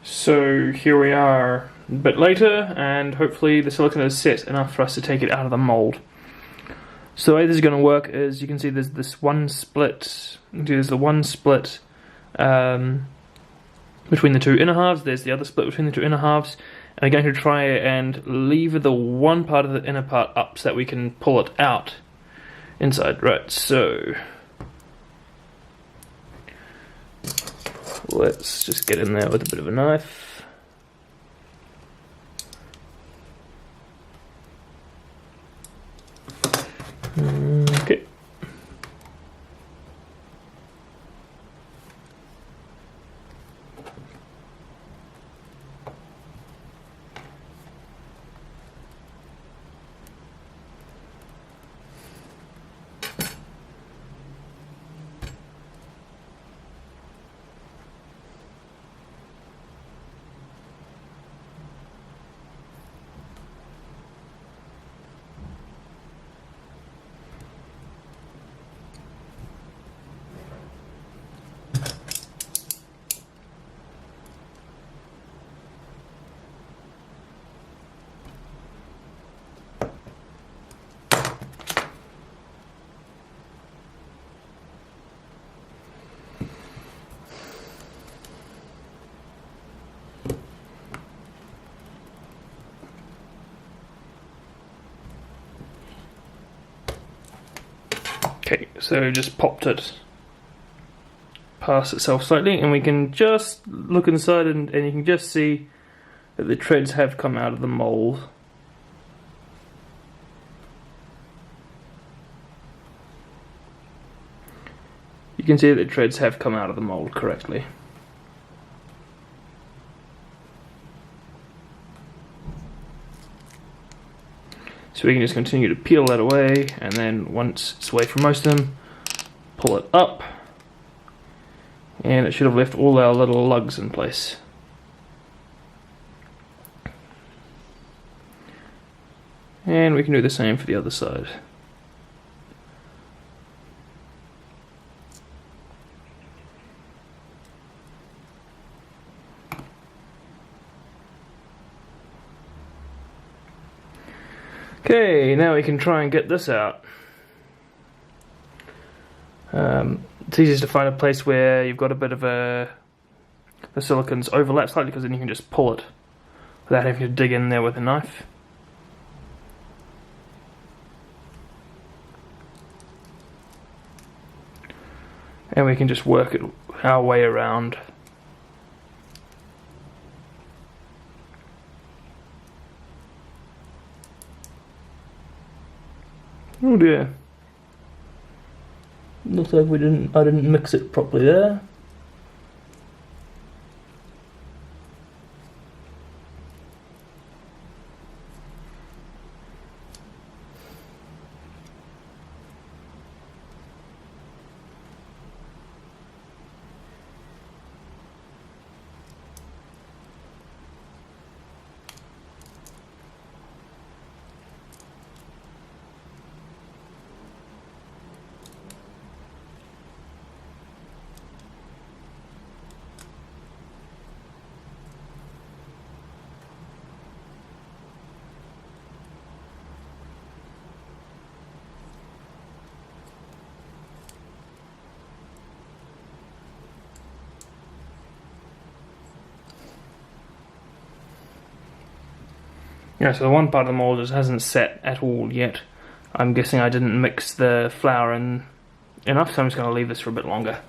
So here we are a bit later, and hopefully the silicone is set enough for us to take it out of the mould. So the way this is going to work is, you can see there's this one split, there's the one split between the two inner halves, there's the other split between the two inner halves, and I'm going to try and lever the one part of the inner part up so that we can pull it out inside. Right, so let's just get in there with a bit of a knife. Okay. Okay, so just popped it past itself slightly, and we can just look inside and you can just see that the treads have come out of the mould. You can see that the treads have come out of the mould correctly. So we can just continue to peel that away, and then once it's away from most of them, pull it up, and it should have left all our little lugs in place. And we can do the same for the other side. Okay, now we can try and get this out. It's easiest to find a place where you've got a bit of the silicones overlap slightly, because then you can just pull it without having to dig in there with a knife. And we can just work it our way around. Oh dear. Looks like I didn't mix it properly there. Yeah, so the one part of the mould just hasn't set at all yet. I'm guessing I didn't mix the flour in enough, so I'm just going to leave this for a bit longer.